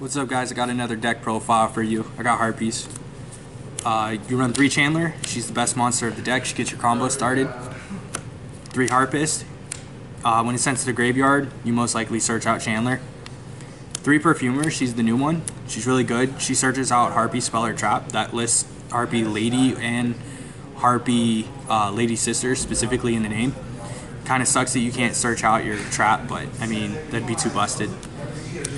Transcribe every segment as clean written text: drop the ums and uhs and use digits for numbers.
What's up, guys? I got another deck profile for you. I got Harpies. You run 3 Chandler. She's the best monster of the deck. She gets your combo started. 3 Harpist. When it's sent to the graveyard, you most likely search out Chandler. 3 Perfumer. She's the new one. She's really good. She searches out Harpie, Spell, or Trap. That lists Harpie Lady and Harpie Lady Sisters specifically in the name. Kind of sucks that you can't search out your trap, but I mean, that'd be too busted.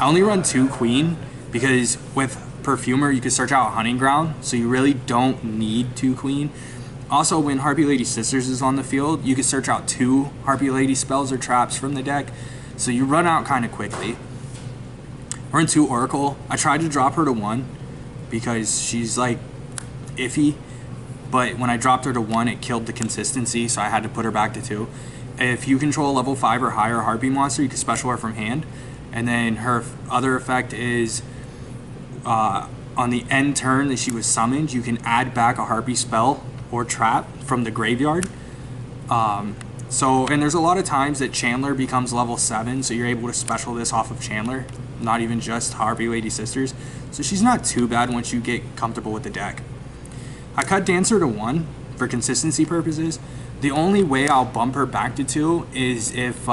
I only run 2 Queen because with Perfumer you can search out Hunting Ground, so you really don't need 2 Queen. Also, when Harpie Lady Sisters is on the field, you can search out 2 Harpie Lady spells or traps from the deck, so you run out kind of quickly. I run 2 Oracle. I tried to drop her to 1 because she's like iffy, but when I dropped her to 1 it killed the consistency, so I had to put her back to 2. If you control a level 5 or higher Harpie monster, you can special her from hand. And then her other effect is on the end turn that she was summoned, you can add back a Harpie spell or trap from the graveyard. And there's a lot of times that Chandler becomes level 7, so you're able to special this off of Chandler, not even just Harpie Lady Sisters. So she's not too bad once you get comfortable with the deck. I cut Dancer to 1 for consistency purposes. The only way I'll bump her back to 2 is if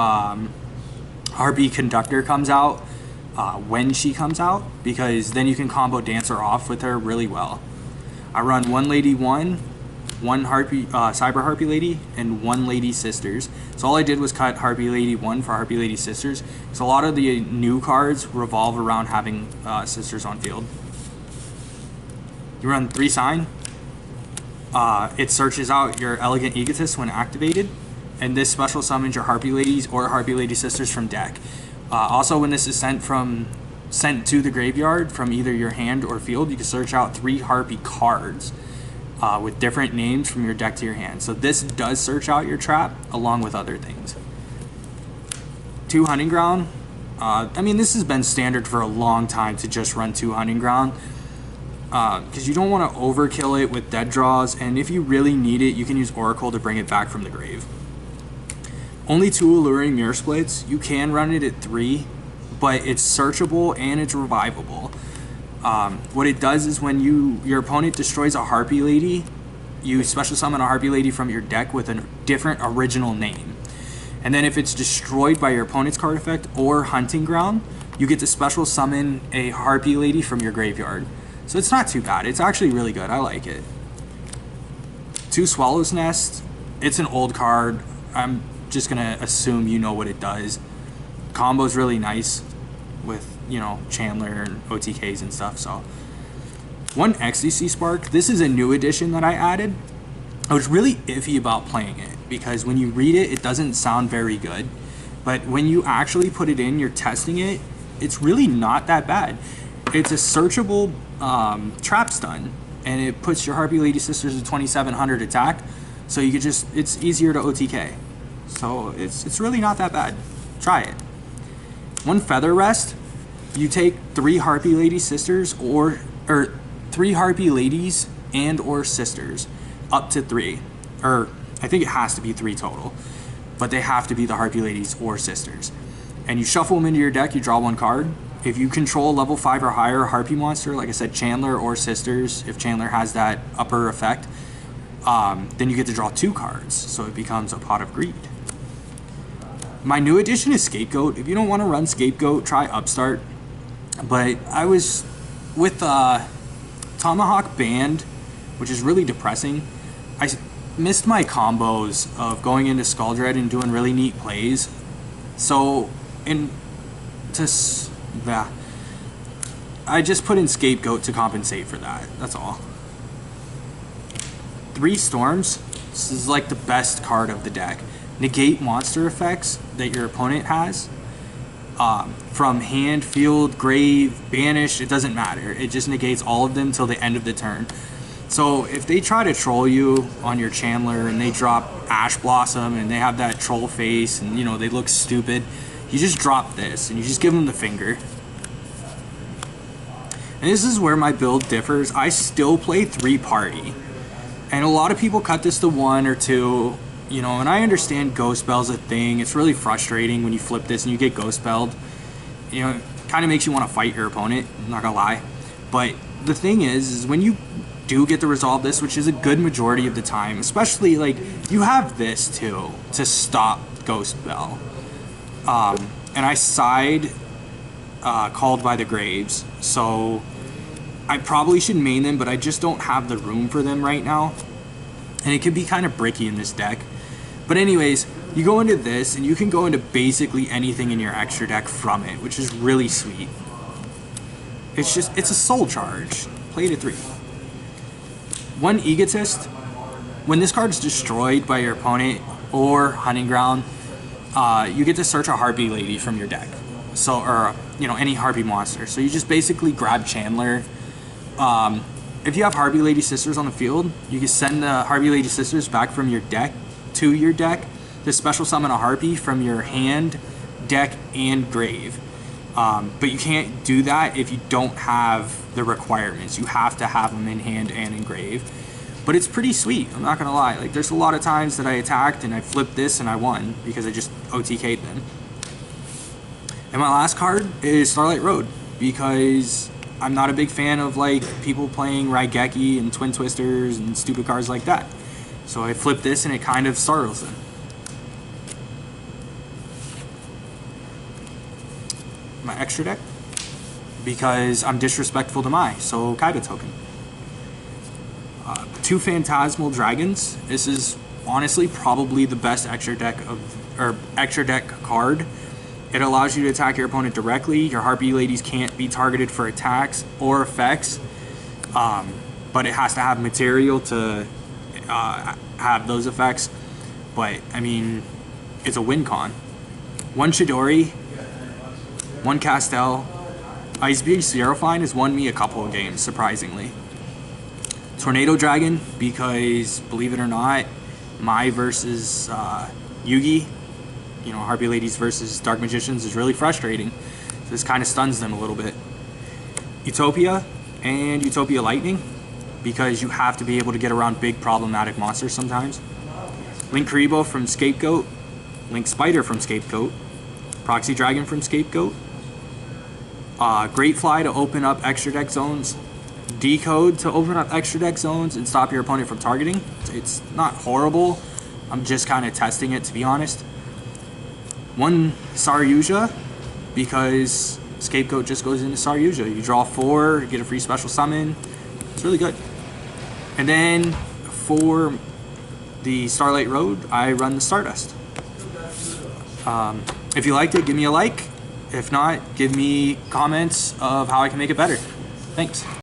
Harpie Conductor comes out when she comes out, because then you can combo Dancer off with her really well. I run 1 Lady 1, 1 Harpie, Cyber Harpie Lady, and 1 Lady Sisters. So all I did was cut Harpie Lady 1 for Harpie Lady Sisters. So a lot of the new cards revolve around having sisters on field. You run 3 Sign. It searches out your Elegant Egotist when activated, and this special summons your Harpie Ladies or Harpie Lady Sisters from deck. Also, when this is sent to the graveyard from either your hand or field, you can search out 3 Harpie cards with different names from your deck to your hand. So this does search out your trap along with other things. 2 Hunting Ground. I mean, this has been standard for a long time to just run 2 Hunting Ground, because you don't want to overkill it with dead draws, and if you really need it, you can use Oracle to bring it back from the grave. Only 2 Alluring Mirror Splits. You can run it at 3, but it's searchable and it's revivable. What it does is when your opponent destroys a Harpie Lady, you special summon a Harpie Lady from your deck with a different original name. And then if it's destroyed by your opponent's card effect or Hunting Ground, you get to special summon a Harpie Lady from your graveyard. So it's not too bad. It's actually really good. I like it. 2 Swallow's Nest. It's an old card. I'm just gonna assume you know what it does. Combo's really nice with, you know, Chandler and OTKs and stuff. So 1 Ecstasy Spark. This is a new addition that I added. I was really iffy about playing it because when you read it, it doesn't sound very good, but when you actually put it in, you're testing it, it's really not that bad. It's a searchable trap stun, and it puts your Harpie Lady Sisters at 2700 attack, so you could just, it's easier to OTK. So it's really not that bad. Try it. 1 Feather Rest. You take 3 Harpie Lady Sisters or 3 Harpie Ladies and or Sisters up to 3, or I think it has to be 3 total, but they have to be the Harpie Ladies or Sisters. And you shuffle them into your deck, you draw 1 card. If you control level 5 or higher Harpie monster, like I said, Chandler or Sisters, if Chandler has that upper effect, then you get to draw 2 cards, so it becomes a Pot of Greed. My new addition is Scapegoat. If you don't want to run Scapegoat, try Upstart. But I was with Tomahawk Band, which is really depressing. I missed my combos of going into Skull Dread and doing really neat plays. So, I just put in Scapegoat to compensate for that. That's all. 3 Storms. This is like the best card of the deck. Negate monster effects that your opponent has from hand, field, grave, banish. It doesn't matter. It just negates all of them till the end of the turn. So if they try to troll you on your Chandler and they drop Ash Blossom and they have that troll face and, you know, they look stupid, you just drop this and you just give them the finger. And this is where my build differs. I still play 3 Party, and a lot of people cut this to 1 or 2. You know, and I understand Ghost Spell's a thing. It's really frustrating when you flip this and you get Ghost Spelled. You know, kind of makes you want to fight your opponent, I'm not gonna lie. But the thing is when you do get to resolve this, which is a good majority of the time, especially like you have this too to stop Ghost Bell. And I side Called by the Graves, so I probably should main them, but I just don't have the room for them right now. And it can be kind of bricky in this deck. But anyways, you go into this, and you can go into basically anything in your extra deck from it, which is really sweet. It's a soul charge. Play to 3. 1 Egotist. When this card's destroyed by your opponent or Hunting Ground, you get to search a Harpie Lady from your deck. So, or, you know, any Harpie monster. So you just basically grab Chandler. If you have Harpie Lady Sisters on the field, you can send the Harpie Lady Sisters back from your deck to your deck to special summon a Harpie from your hand, deck, and grave. But you can't do that if you don't have the requirements. You have to have them in hand and in grave. But it's pretty sweet, I'm not gonna lie. Like, there's a lot of times that I attacked and I flipped this and I won because I just OTK'd them. And my last card is Starlight Road, because I'm not a big fan of like people playing Raigeki and Twin Twisters and stupid cards like that. So I flip this and it kind of startles them. My extra deck, because I'm disrespectful to Mai, so Kaiba token. 2 Phantasmal Dragons. This is honestly probably the best extra deck card. It allows you to attack your opponent directly. Your Harpie Ladies can't be targeted for attacks or effects, but it has to have material to have those effects. But I mean, it's a win con. 1 Chidori, 1 Castel. Ice Beast Xerophine has won me a couple of games, surprisingly. Tornado Dragon, because believe it or not, Mai versus Yugi, you know, Harpie Ladies versus Dark Magicians is really frustrating. So this kind of stuns them a little bit. Utopia and Utopia Lightning, because you have to be able to get around big problematic monsters sometimes. Link Karibo from Scapegoat, Link Spider from Scapegoat, Proxy Dragon from Scapegoat, Great Fly to open up extra deck zones, Decode to open up extra deck zones and stop your opponent from targeting. It's not horrible. I'm just kind of testing it, to be honest. 1 Saryuja, because Scapegoat just goes into Saryuja. You draw 4, you get a free special summon. It's really good. And then for the Starlight Road, I run the Stardust. If you liked it, give me a like. If not, give me comments of how I can make it better. Thanks.